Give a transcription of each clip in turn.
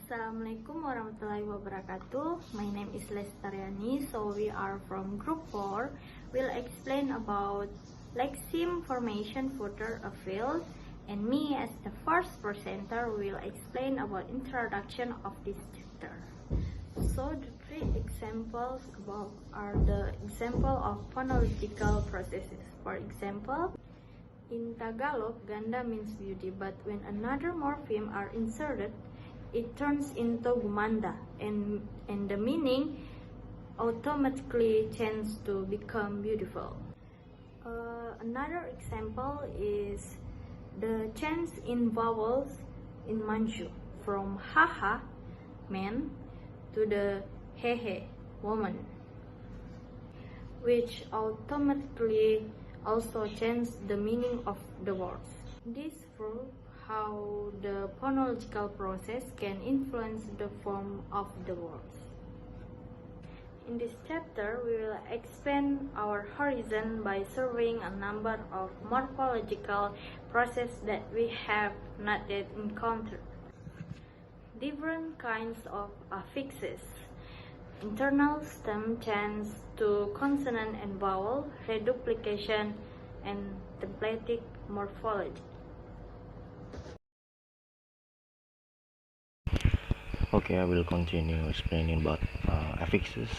Assalamualaikum warahmatullahi wabarakatuh. My name is Lestariani. So we are from group 4. We'll explain about Lexeme formation footer Afield, and me as the first presenter will explain about introduction of this chapter. So the three examples above are the example of phonological processes. For example, in Tagalog, ganda means beauty, but when another morpheme are inserted, it turns into gumanda, and the meaning automatically changes to become beautiful. Another example is the change in vowels in Manchu from haha, man, to the hehe, woman, which automatically also changes the meaning of the words. This proves how the phonological process can influence the form of the words. In this chapter, we will expand our horizon by surveying a number of morphological processes that we have not yet encountered. Different kinds of affixes: internal stem change to consonant and vowel, reduplication, and templatic morphology. Okay, I will continue explaining about affixes.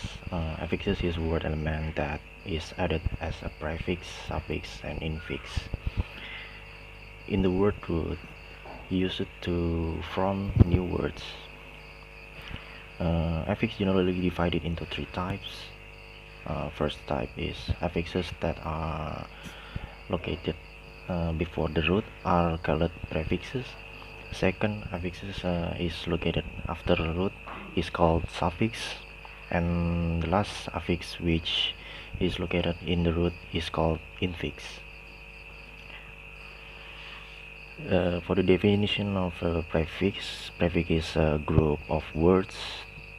Affixes is word element that is added as a prefix, suffix, and infix in the word root, used to form new words. Affix generally divided into three types. First type is affixes that are located before the root are called prefixes. Second, affixes is located after the root is called suffix, and the last affix which is located in the root is called infix. For the definition of a prefix is a group of words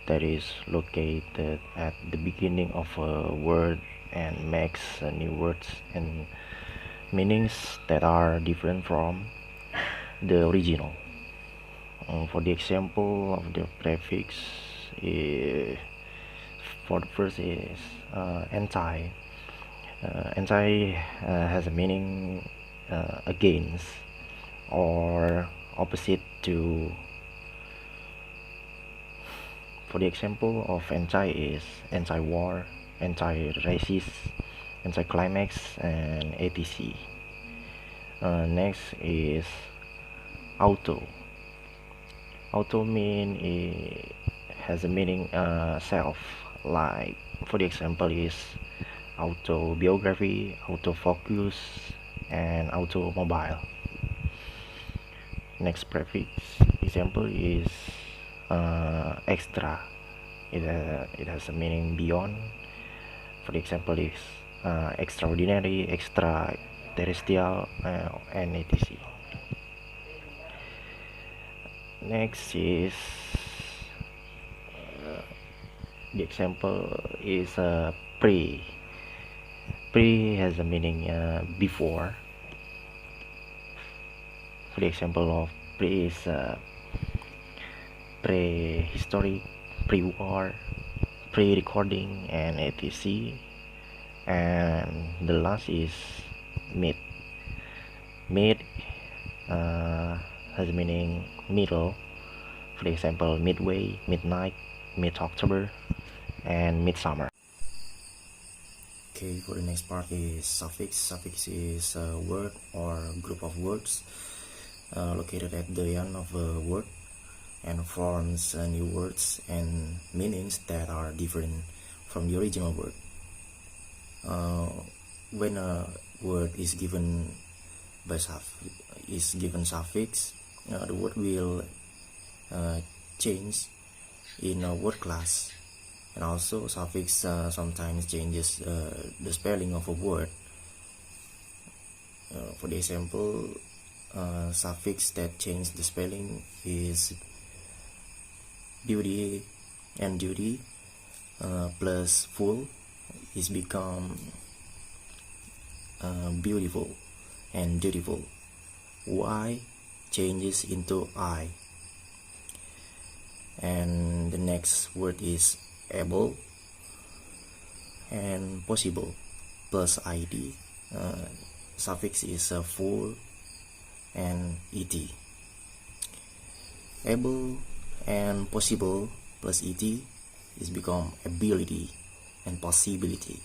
that is located at the beginning of a word and makes new words and meanings that are different from the original. For the example of the prefix, for the first is anti. Anti has a meaning against or opposite to. For the example of anti is anti-war, anti-racist, anti-climax, and etc. Next is auto. Auto has a meaning self, like for the example is autobiography, autofocus, and automobile. Next prefix example is extra. It has a meaning beyond. For the example is extraordinary, extraterrestrial, and etc. Next is the example is pre. Pre has a meaning before. For the example of pre is prehistoric, pre-war, pre-recording, and etc. And the last is mid. Mid has a meaning middle. For example, midway, midnight, mid-October, and midsummer. Okay, for the next part is suffix. Suffix is a word or group of words located at the end of a word and forms new words and meanings that are different from the original word. When a word is given by suffix, the word will change in a word class, and also suffix sometimes changes the spelling of a word. For the example, suffix that change the spelling is beauty and duty plus full is become beautiful and dutiful. Y changes into I. And the next word is able and possible plus id. Suffix is full and et. Able and possible plus et is become ability and possibility.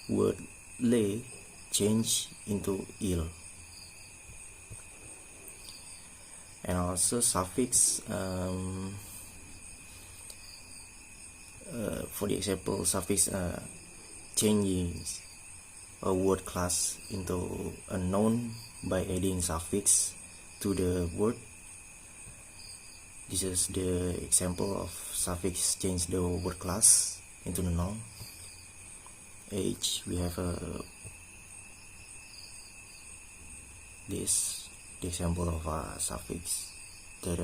Word lay change into ill. And also suffix, for the example, suffix changing a word class into a noun by adding suffix to the word. This is the example of suffix change the word class into the noun. Age, we have this the example of a suffix that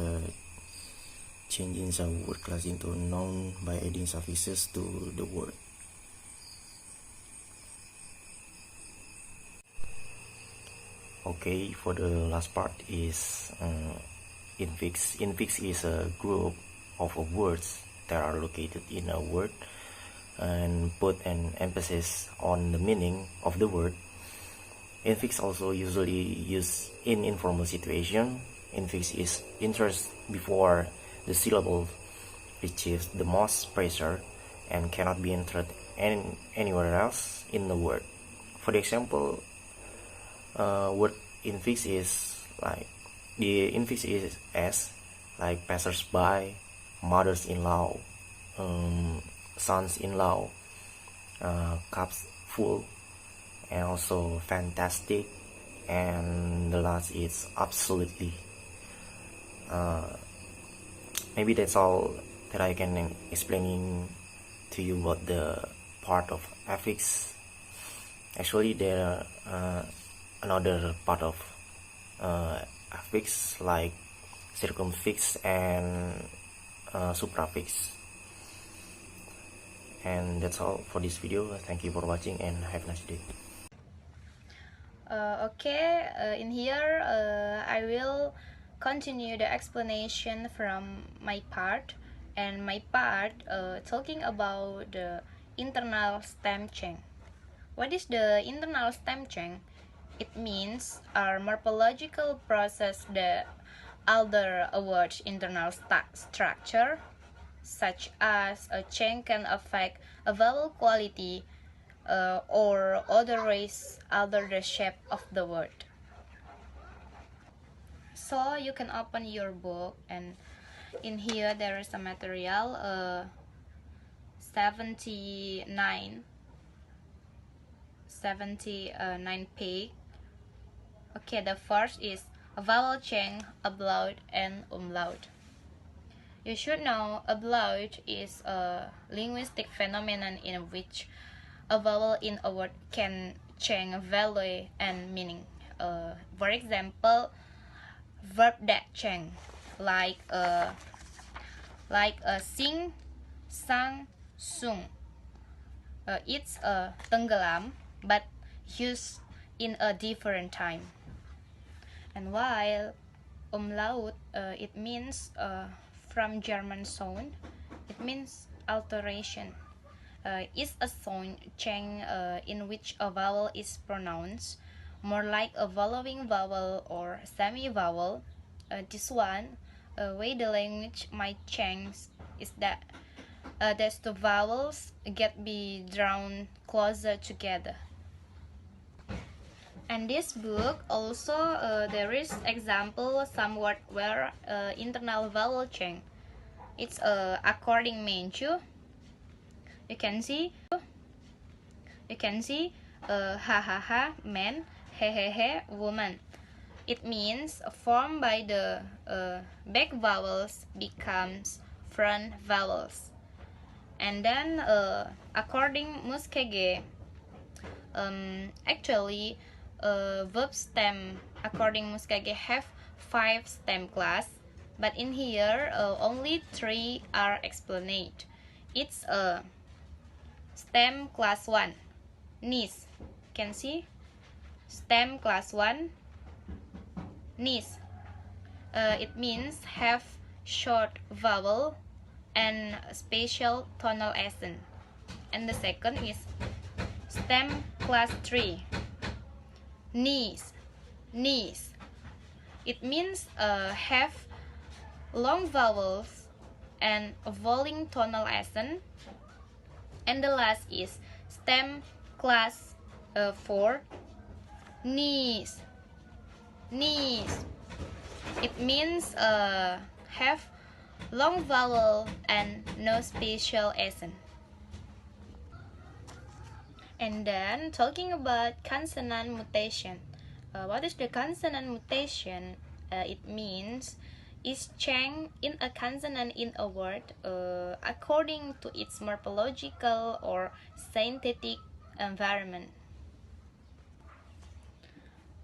changing the word class into a noun by adding suffixes to the word. Okay, for the last part is infix. Infix is a group of words that are located in a word and put an emphasis on the meaning of the word. Infix also usually used in informal situation. Infix is inserted before the syllable receives the most pressure and cannot be entered anywhere else in the word. For the example, word infix is like the infix is as like passers-by, mothers-in-law, sons-in-law, cups full, and also fantastic, and the last is absolutely. Maybe that's all that I can explaining to you about the part of affix. Actually, there are another part of affix like circumfix and suprafix. And that's all for this video. Thank you for watching and have a nice day. In here I will continue the explanation from my part, and my part talking about the internal stem chain. What is the internal stem chain? It means a morphological process that alter a word's internal structure, such as a chain can affect a vowel quality or otherwise alter the shape of the word. So you can open your book, and in here there is a material 79 page. Okay, the first is a vowel chain, ablaut and umlaut. You should know ablaut is a linguistic phenomenon in which a vowel in a word can change value and meaning. For example, verb that change, like sing, sang, sung. It's tenggelam, but used in a different time. And while umlaut, it means from German sound, it means alteration. Is a sound change in which a vowel is pronounced more like a vowing vowel or semi-vowel. This one, way the language might change is that the vowels get be drawn closer together. And this book also there is example some word where internal vowel change. It's according Manchu. You can see ha ha ha man, he he he woman. It means formed by the back vowels becomes front vowels. And then according Muskege, actually verb stem according Muskege have 5 stem class, but in here only 3 are explained. It's a stem class 1, nis. Can see stem class 1, nis. It means have short vowel and special tonal accent. And the second is stem class 3, knees. Knees. It means have long vowels and a vowel tonal accent. And the last is stem class 4, knees. Knees. It means have long vowel and no special accent. And then talking about consonant mutation. What is the consonant mutation? It means is change in a consonant in a word according to its morphological or synthetic environment.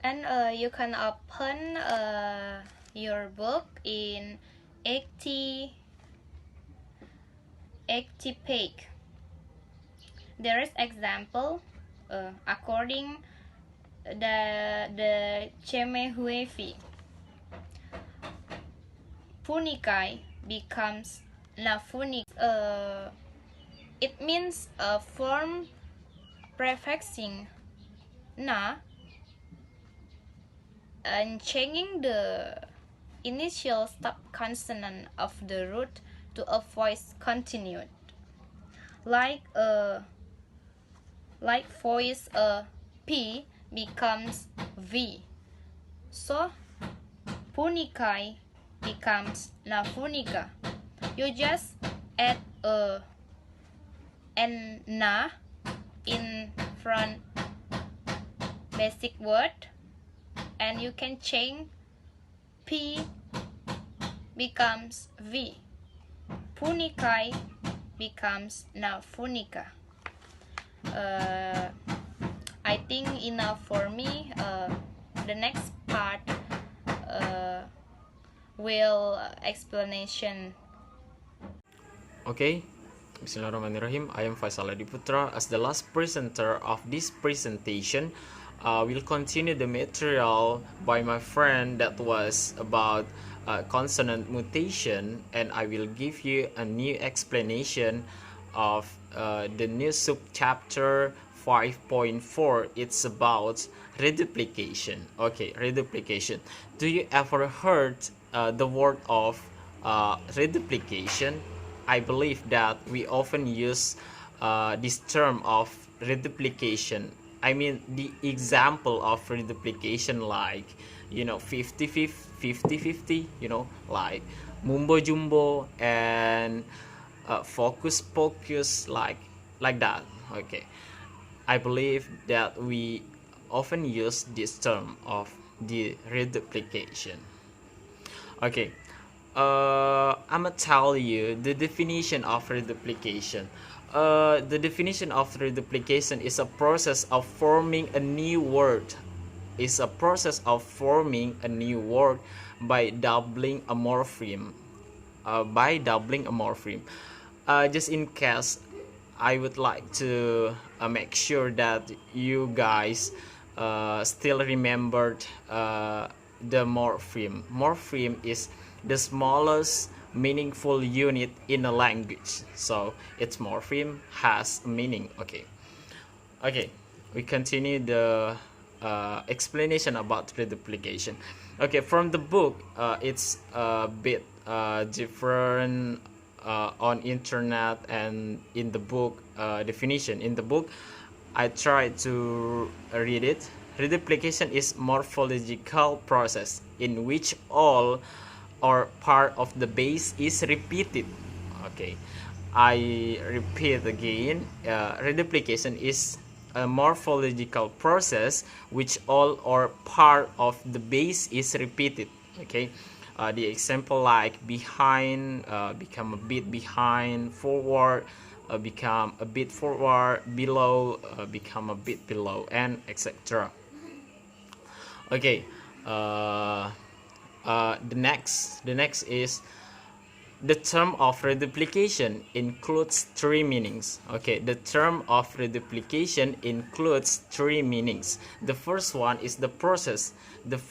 And you can open your book in 80 page. There is example according the Chemehuevi. Punikai becomes nafunik. It means a form prefixing na and changing the initial stop consonant of the root to a voice continued, like voice P becomes V. So punikai becomes nafunika. You just add a and na in front basic word, and you can change P becomes V. Punikai becomes nafunika. I think enough for me. The next part will explanation. Okay, Bismillahirrahmanirrahim. I am Faisal Adiputra. As the last presenter of this presentation, we'll continue the material by my friend that was about consonant mutation, and I will give you a new explanation of the new subchapter 5.4. It's about reduplication. Okay, reduplication. Do you ever heard the word of reduplication? I believe that we often use this term of reduplication. I mean the example of reduplication, like 50-50, like mumbo jumbo and focus pocus, like that. Okay, I believe that we often use this term of the reduplication. Okay, I'ma tell you the definition of reduplication. The definition of reduplication is a process of forming a new word. Is a process of forming a new word by doubling a morpheme. Just in case, I would like to make sure that you guys still remembered the morpheme. Morpheme is the smallest meaningful unit in a language, so its morpheme has a meaning. Okay, we continue the explanation about reduplication. Okay, from the book, it's a bit different on internet and in the book definition. In the book, I tried to read it. Reduplication is morphological process in which all or part of the base is repeated. Okay, I repeat again. Reduplication is a morphological process which all or part of the base is repeated. Okay, the example like behind, become a bit behind, forward, become a bit forward, below, become a bit below, and etc. Okay, the next is the term of reduplication includes three meanings. Okay, the term of reduplication includes three meanings. The first one is the process. It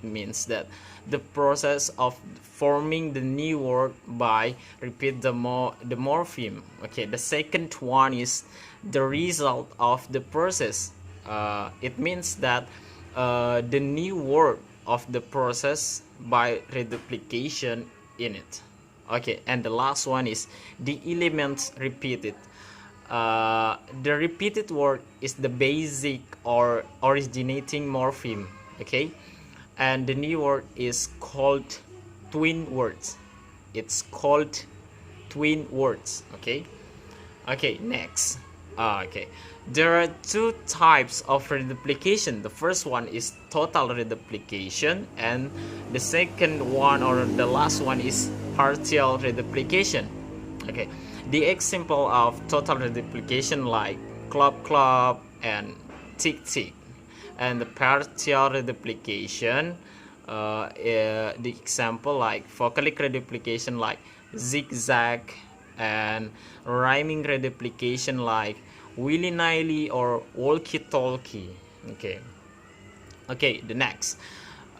means that the process of forming the new word by repeat the morpheme. Okay, the second one is the result of the process. It means that the new word of the process by reduplication in it. Okay, and the last one is the elements repeated. The repeated word is the basic or originating morpheme. Okay, and the new word is called twin words. It's called twin words. Okay, next. Okay, there are two types of reduplication. The first one is total reduplication, and the second one, or the last one, is partial reduplication. Okay, the example of total reduplication like club club and tick tick, and the partial reduplication, the example like vocalic reduplication like zigzag, and rhyming reduplication like willy-nilly or walkie-talkie. Okay, the next,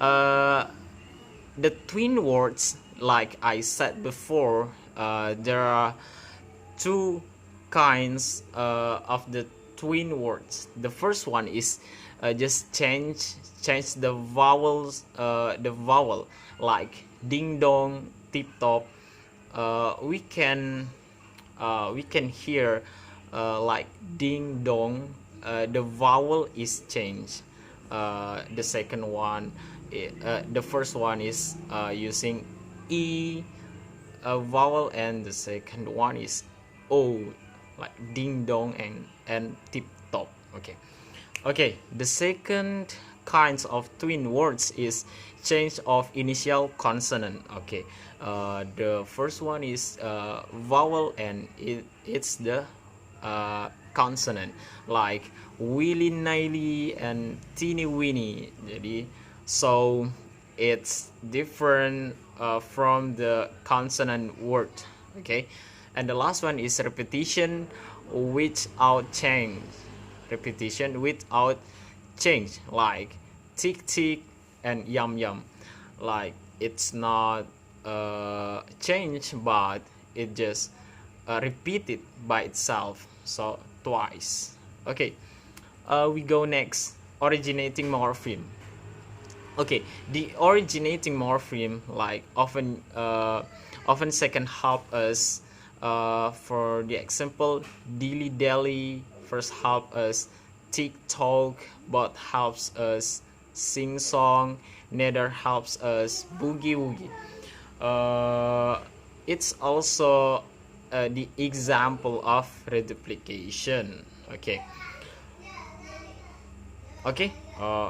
the twin words, like I said before, there are two kinds of the twin words. The first one is just change the vowels, the vowel, like ding dong, tip top. We can hear like ding dong, the vowel is changed. The second one, the first one is using e vowel, and the second one is o, like ding dong and tip top. Okay, the second kinds of twin words is change of initial consonant. Okay, the first one is vowel, and it's the consonant, like willy nilly and teeny weeny. So it's different from the consonant word. Okay, and the last one is repetition without change. Like tick tick and yum yum, like it's not changed, but it just repeated by itself, so twice. Okay, we go next, originating morpheme. Okay, the originating morpheme like often second help us. For the example, dilly dally first help us TikTok, but helps us sing song, neither helps us boogie woogie. It's also the example of reduplication. Okay,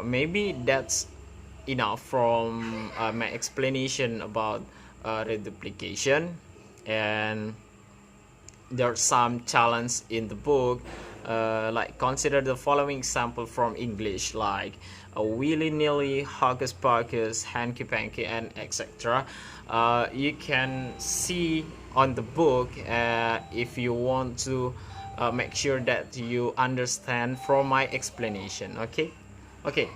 maybe that's enough from my explanation about reduplication. And there are some challenges in the book, like consider the following example from English, like willy-nilly, hocus pocus, hanky-panky, and etc. You can see on the book if you want to make sure that you understand from my explanation. Okay,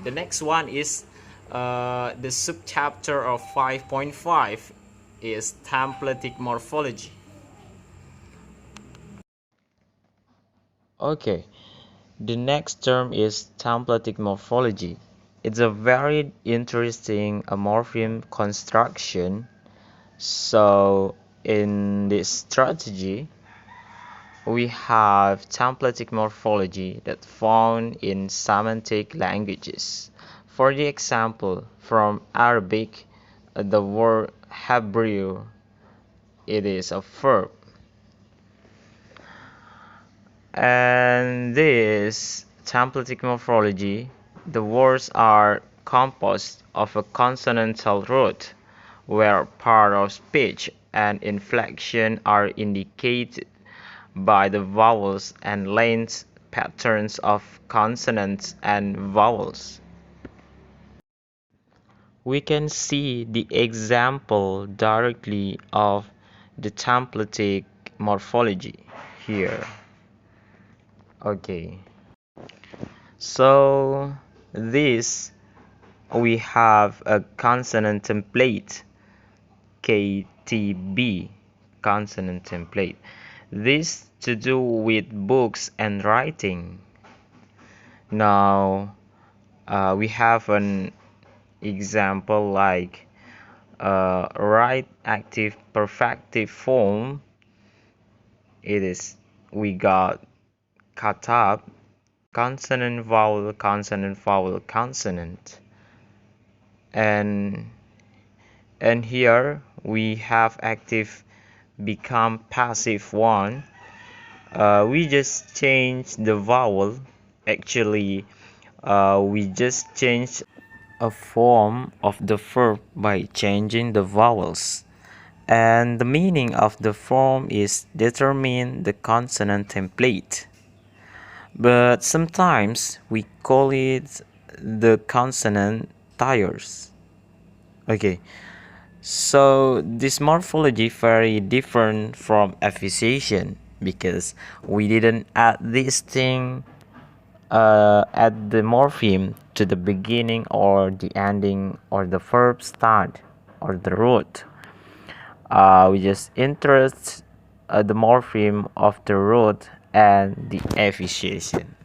the next one is the subchapter of 5.5 is templatic morphology. Okay, the next term is templatic morphology. It's a very interesting morpheme construction. So in this strategy, we have templatic morphology that found in Semitic languages. For the example, from Arabic, the word Hebrew, it is a verb. And this templatic morphology, the words are composed of a consonantal root, where part of speech and inflection are indicated by the vowels and length patterns of consonants and vowels. we can see the example directly of the templatic morphology here. Okay, so this we have a consonant template, KTB, consonant template. This to do with books and writing. Now we have an example like right active perfective form. It is, we got katab, consonant vowel consonant vowel consonant, and here we have active become passive one. We just change the vowel. Actually, we just change a form of the verb by changing the vowels, and the meaning of the form is determine the consonant template, but sometimes we call it the consonant tiers. Okay, so this morphology very different from affixation because we didn't add this thing add the morpheme to the beginning or the ending or the verb start or the root. We just interest the morpheme of the root and the affixation.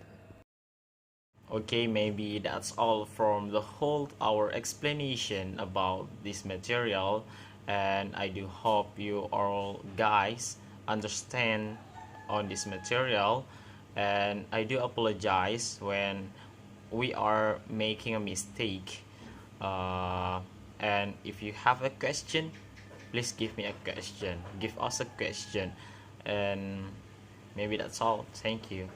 Okay, maybe that's all from the whole our explanation about this material, and I do hope you all guys understand on this material, and I do apologize when we are making a mistake, and if you have a question, please give me a question, give us a question, and maybe that's all. Thank you.